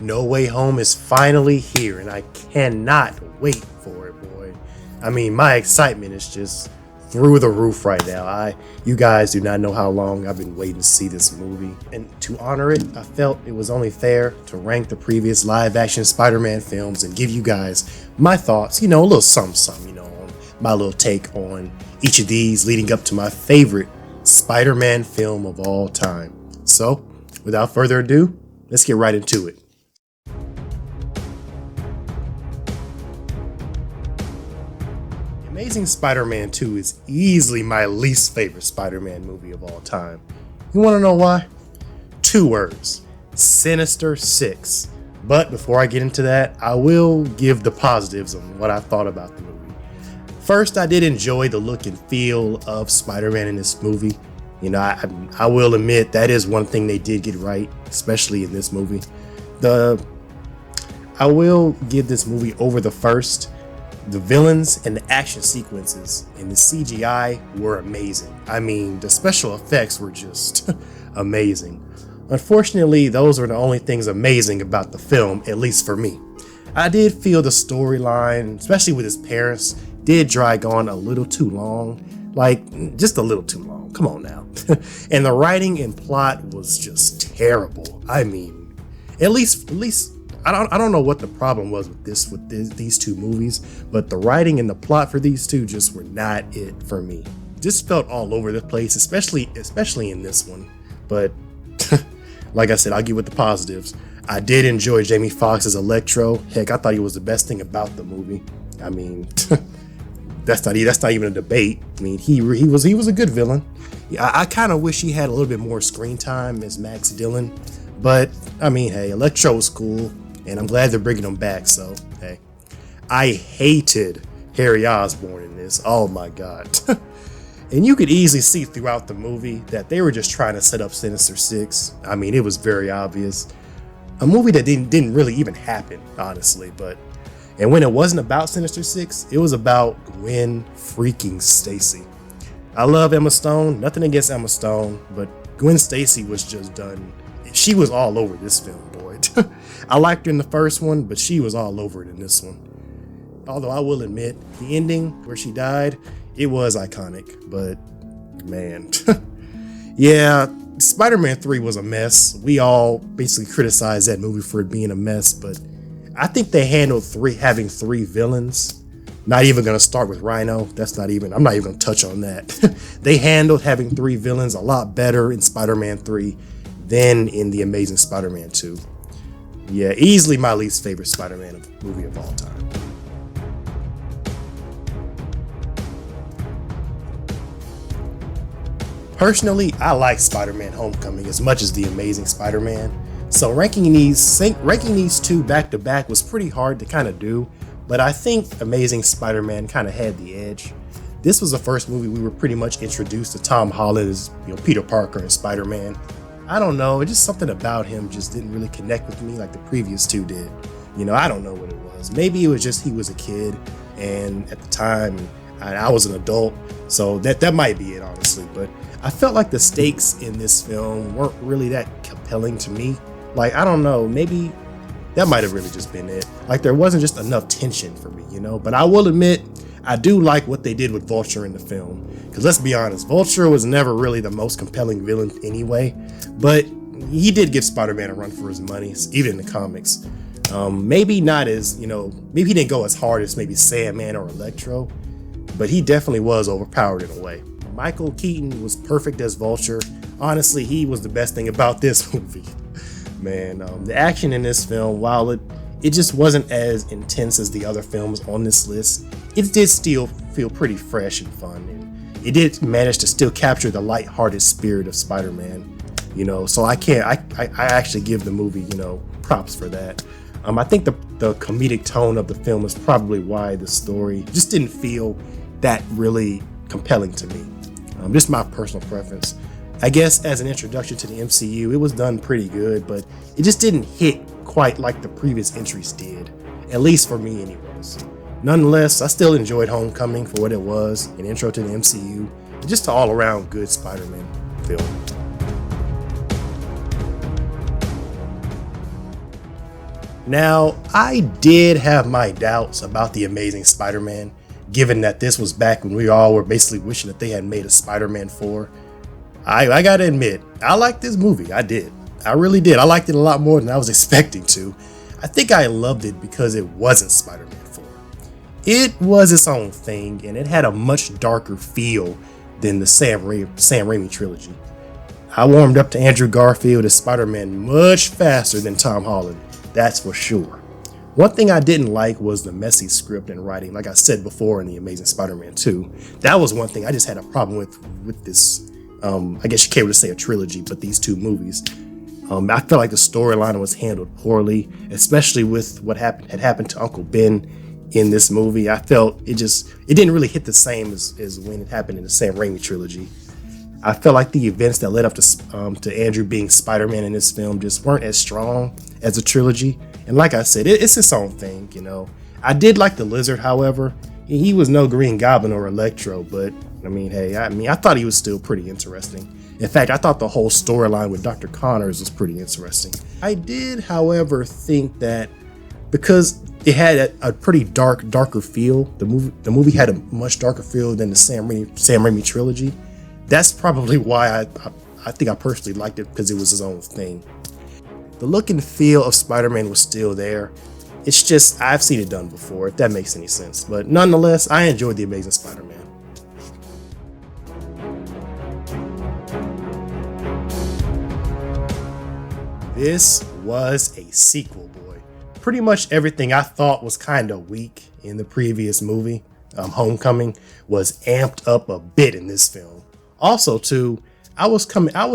No Way Home is finally here, and I cannot wait for it, boy. I mean, my excitement is just through the roof right now. You guys do not know how long I've been waiting to see this movie. And to honor it, I felt it was only fair to rank the previous live-action Spider-Man films and give you guys my thoughts, a little something, on my little take on each of these leading up to my favorite Spider-Man film of all time. So, without further ado, let's get right into it. Amazing Spider-Man 2 is easily my least favorite Spider-Man movie of all time. You want to know why? 2 words: Sinister Six. But before I get into that, I will give the positives on what I thought about the movie. First, I did enjoy the look and feel of Spider-Man in this movie. I will admit that is one thing they did get right, especially in this movie. I will give this movie over the first. The villains and the action sequences and the CGI were amazing. I mean, the special effects were just amazing. Unfortunately, those are the only things amazing about the film, at least for me. I did feel the storyline, especially with his parents, did drag on a little too long. Like, just a little too long. Come on now. And the writing and plot was just terrible. I mean, at least I don't know what the problem was with these 2 movies, but the writing and the plot for these 2 just were not it for me. Just felt all over the place, especially in this one. But like I said, I'll give it the positives. I did enjoy Jamie Foxx as Electro. Heck, I thought he was the best thing about the movie. I mean, that's not even a debate. I mean, he was a good villain. Yeah, I kind of wish he had a little bit more screen time as Max Dillon, but I mean, hey, Electro was cool. And I'm glad they're bringing him back, so, hey. I hated Harry Osborn in this. Oh my god. And you could easily see throughout the movie that they were just trying to set up Sinister Six. I mean, it was very obvious. A movie that didn't really even happen, honestly. And when it wasn't about Sinister Six, it was about Gwen freaking Stacy. I love Emma Stone. Nothing against Emma Stone, but Gwen Stacy was just done. She was all over this film, boy. I liked her in the first one, but she was all over it in this one. Although I will admit, the ending where she died, it was iconic, but man. Yeah, Spider-Man 3 was a mess. We all basically criticized that movie for it being a mess, but I think they handled having 3 villains. Not even going to start with Rhino. I'm not even going to touch on that. They handled having 3 villains a lot better in Spider-Man 3 than in The Amazing Spider-Man 2. Yeah, easily my least favorite Spider-Man movie of all time. Personally, I like Spider-Man Homecoming as much as The Amazing Spider-Man, so ranking these 2 back to back was pretty hard to kind of do, but I think Amazing Spider-Man kind of had the edge. This was the first movie we were pretty much introduced to Tom Holland as Peter Parker and Spider-Man. I don't know, just something about him just didn't really connect with me like the previous 2 did. I don't know what it was. Maybe it was just he was a kid, and at the time I was an adult, so that might be it, honestly. But I felt like the stakes in this film weren't really that compelling to me. Like, I don't know, maybe that might have really just been it. Like, there wasn't just enough tension for me, But I will admit, I do like what they did with Vulture in the film. Because let's be honest, Vulture was never really the most compelling villain anyway. But he did give Spider-Man a run for his money, even in the comics. Maybe not as, maybe he didn't go as hard as maybe Sandman or Electro. But he definitely was overpowered in a way. Michael Keaton was perfect as Vulture. Honestly, he was the best thing about this movie. Man, the action in this film, while it just wasn't as intense as the other films on this list, it did still feel pretty fresh and fun, and it did manage to still capture the lighthearted spirit of Spider-Man. So I actually give the movie, props for that. I think the comedic tone of the film is probably why the story just didn't feel that really compelling to me. Just my personal preference. I guess as an introduction to the MCU, it was done pretty good, but it just didn't hit quite like the previous entries did, at least for me anyways. Nonetheless, I still enjoyed Homecoming for what it was, an intro to the MCU, and just an all-around good Spider-Man film. Now, I did have my doubts about The Amazing Spider-Man, given that this was back when we all were basically wishing that they had made a Spider-Man 4. I gotta admit, I liked this movie. I did. I really did. I liked it a lot more than I was expecting to. I think I loved it because it wasn't Spider-Man 4. It was its own thing, and it had a much darker feel than the Sam Raimi trilogy. I warmed up to Andrew Garfield as Spider-Man much faster than Tom Holland, that's for sure. One thing I didn't like was the messy script and writing, like I said before in The Amazing Spider-Man 2. That was one thing I just had a problem with this, I guess you can't really say a trilogy, but these two movies. I felt like the storyline was handled poorly, especially with what had happened to Uncle Ben in this movie. I felt it didn't really hit the same as when it happened in the Sam Raimi trilogy. I felt like the events that led up to Andrew being Spider-Man in this film just weren't as strong as the trilogy. And like I said, it's its own thing, you know. I did like the Lizard, however. He was no Green Goblin or Electro, but I thought he was still pretty interesting. In fact, I thought the whole storyline with Dr. Connors was pretty interesting. I did, however, think that because it had a pretty darker feel, the movie had a much darker feel than the Sam Raimi trilogy. That's probably why I think I personally liked it, because it was his own thing. The look and feel of Spider-Man was still there. It's just, I've seen it done before, if that makes any sense. But nonetheless, I enjoyed The Amazing Spider-Man. This was a sequel, boy. Pretty much everything I thought was kind of weak in the previous movie, Homecoming, was amped up a bit in this film. Also, too, I was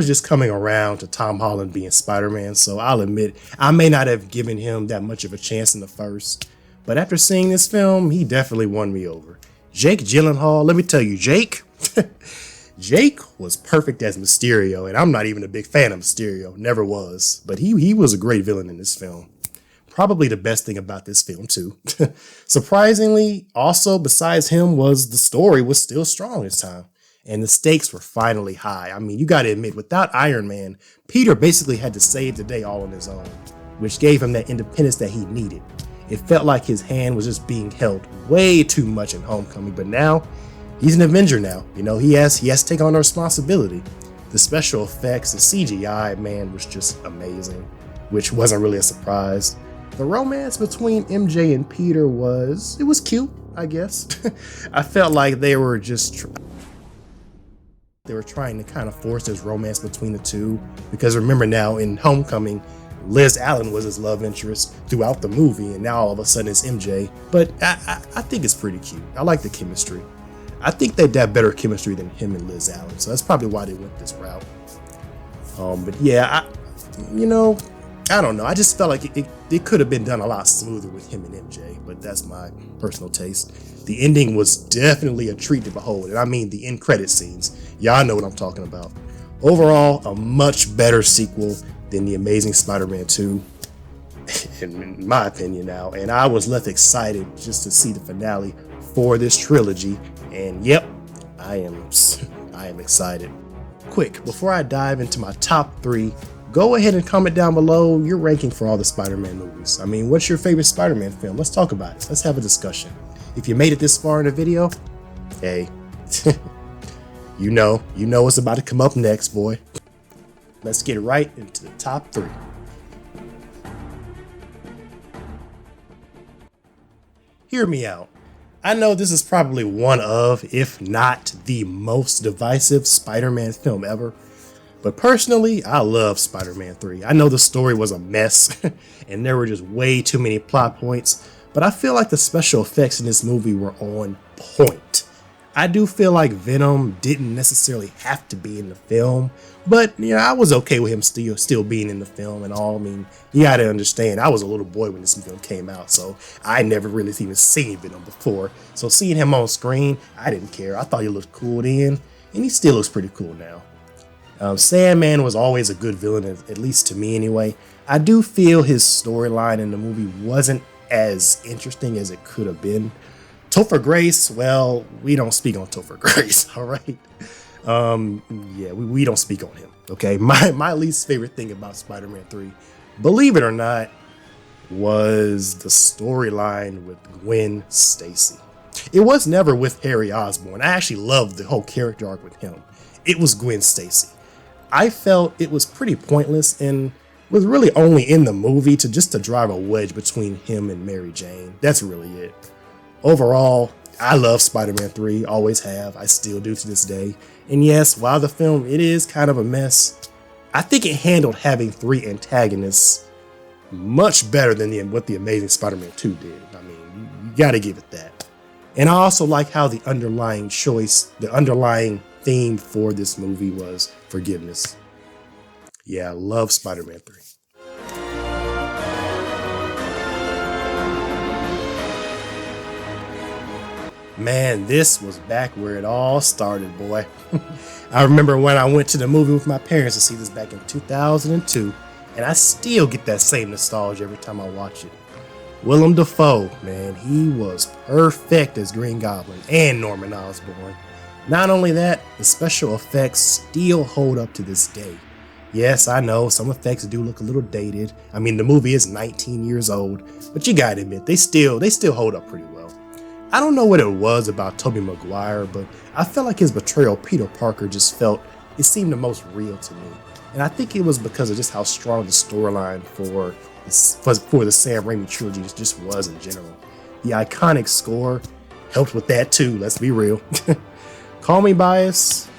just coming around to Tom Holland being Spider-Man, so I'll admit I may not have given him that much of a chance in the first, but after seeing this film, he definitely won me over. Jake Gyllenhaal, let me tell you, Jake was perfect as Mysterio, and I'm not even a big fan of Mysterio, never was, but he was a great villain in this film. Probably the best thing about this film, too. Surprisingly, also besides him, was the story was still strong this time. And the stakes were finally high. I mean, you gotta admit, without Iron Man, Peter basically had to save the day all on his own, which gave him that independence that he needed. It felt like his hand was just being held way too much in Homecoming, but now, he's an Avenger now. You know, he has to take on the responsibility. The special effects, the CGI, man, was just amazing, which wasn't really a surprise. The romance between MJ and Peter was cute, I guess. I felt like they were trying to kind of force this romance between the two, because remember now in Homecoming, Liz Allen was his love interest throughout the movie, and now all of a sudden it's MJ. But I think it's pretty cute. I like the chemistry. I think they'd have better chemistry than him and Liz Allen, so that's probably why they went this route. But yeah, I don't know. I just felt like it could have been done a lot smoother with him and MJ, but that's my personal taste. The ending was definitely a treat to behold, and I mean the end credit scenes. Y'all know what I'm talking about. Overall, a much better sequel than The Amazing Spider-Man 2, in my opinion now, and I was left excited just to see the finale for this trilogy, and yep, I am excited. Quick, before I dive into my top 3, go ahead and comment down below your ranking for all the Spider-Man movies. I mean, what's your favorite Spider-Man film? Let's talk about it. Let's have a discussion. If you made it this far in the video, hey, you know what's about to come up next, boy. Let's get right into the top 3. Hear me out. I know this is probably one of, if not the most divisive Spider-Man film ever. But personally, I love Spider-Man 3. I know the story was a mess, and there were just way too many plot points, but I feel like the special effects in this movie were on point. I do feel like Venom didn't necessarily have to be in the film, but I was okay with him still being in the film and all. I mean, you gotta understand, I was a little boy when this film came out, so I never really even seen Venom before. So seeing him on screen, I didn't care. I thought he looked cool then, and he still looks pretty cool now. Sandman was always a good villain, at least to me anyway. I do feel his storyline in the movie wasn't as interesting as it could have been. Topher Grace, well, we don't speak on Topher Grace, all right? Yeah, we don't speak on him, okay? My least favorite thing about Spider-Man 3, believe it or not, was the storyline with Gwen Stacy. It was never with Harry Osborn. I actually loved the whole character arc with him. It was Gwen Stacy. I felt it was pretty pointless and was really only in the movie to drive a wedge between him and Mary Jane. That's really it. Overall, I love Spider-Man 3, always have, I still do to this day. And yes, while the film, it is kind of a mess, I think it handled having 3 antagonists much better than what the Amazing Spider-Man 2 did. I mean, you gotta give it that. And I also like how the underlying theme for this movie was forgiveness. Yeah, I love Spider-Man 3. Man, this was back where it all started, boy. I remember when I went to the movie with my parents to see this back in 2002, and I still get that same nostalgia every time I watch it. Willem Dafoe, man, he was perfect as Green Goblin and Norman Osborn. Not only that, the special effects still hold up to this day. Yes, I know some effects do look a little dated. I mean, the movie is 19 years old, but you gotta admit, they still hold up pretty well. I don't know what it was about Tobey Maguire, but I felt like his portrayal of Peter Parker it seemed the most real to me. And I think it was because of just how strong the storyline for the Sam Raimi trilogy just was in general. The iconic score helped with that too, let's be real. Call me biased,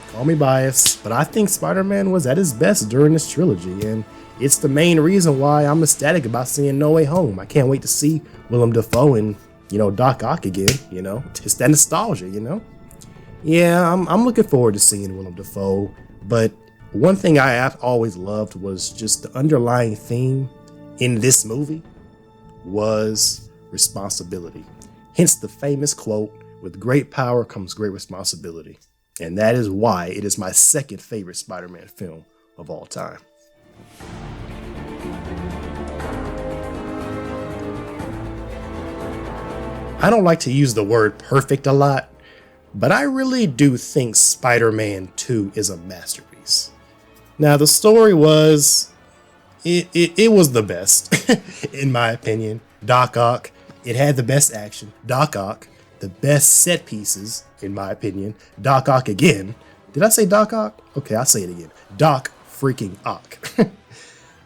but I think Spider-Man was at his best during this trilogy, and it's the main reason why I'm ecstatic about seeing No Way Home. I can't wait to see Willem Dafoe and Doc Ock again, just that nostalgia, Yeah, I'm looking forward to seeing Willem Dafoe, but one thing I have always loved was just the underlying theme in this movie was responsibility. Hence the famous quote, "With great power comes great responsibility." And that is why it is my second favorite Spider-Man film of all time. I don't like to use the word perfect a lot, but I really do think Spider-Man 2 is a masterpiece. Now, the story was, it was the best, in my opinion. Doc Ock, it had the best action. Doc Ock, the best set pieces, in my opinion. Doc Ock again. Did I say Doc Ock? Okay, I'll say it again. Doc freaking Ock.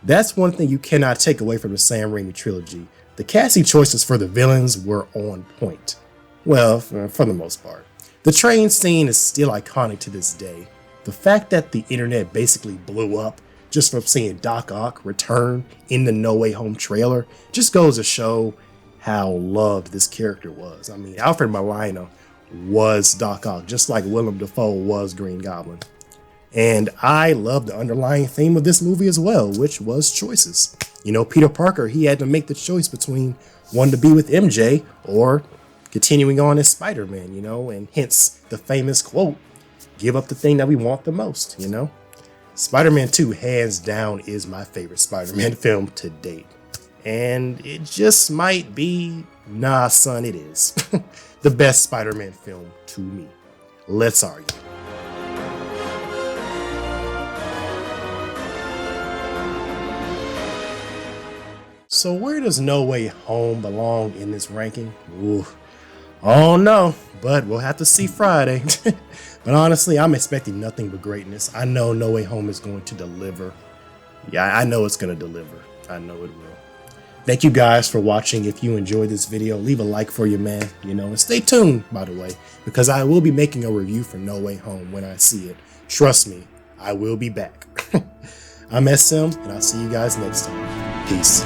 That's one thing you cannot take away from the Sam Raimi trilogy. The casting choices for the villains were on point. Well, for the most part. The train scene is still iconic to this day. The fact that the internet basically blew up just from seeing Doc Ock return in the No Way Home trailer just goes to show how loved this character was. I mean, Alfred Molina was Doc Ock, just like Willem Dafoe was Green Goblin. And I love the underlying theme of this movie as well, which was choices. Peter Parker, he had to make the choice between wanting to be with MJ or continuing on as Spider-Man, and hence the famous quote, "Give up the thing that we want the most," Spider-Man 2, hands down, is my favorite Spider-Man film to date. And it just might be, nah, son, it is the best Spider-Man film to me. Let's argue. So where does No Way Home belong in this ranking? Ooh, oh no, but we'll have to see Friday. But honestly, I'm expecting nothing but greatness. I know No Way Home is going to deliver. Yeah, I know it's going to deliver. I know it will. Thank you guys for watching. If you enjoyed this video, leave a like for your man, and stay tuned, by the way, because I will be making a review for No Way Home when I see it. Trust me, I will be back. I'm SM, and I'll see you guys next time. Peace.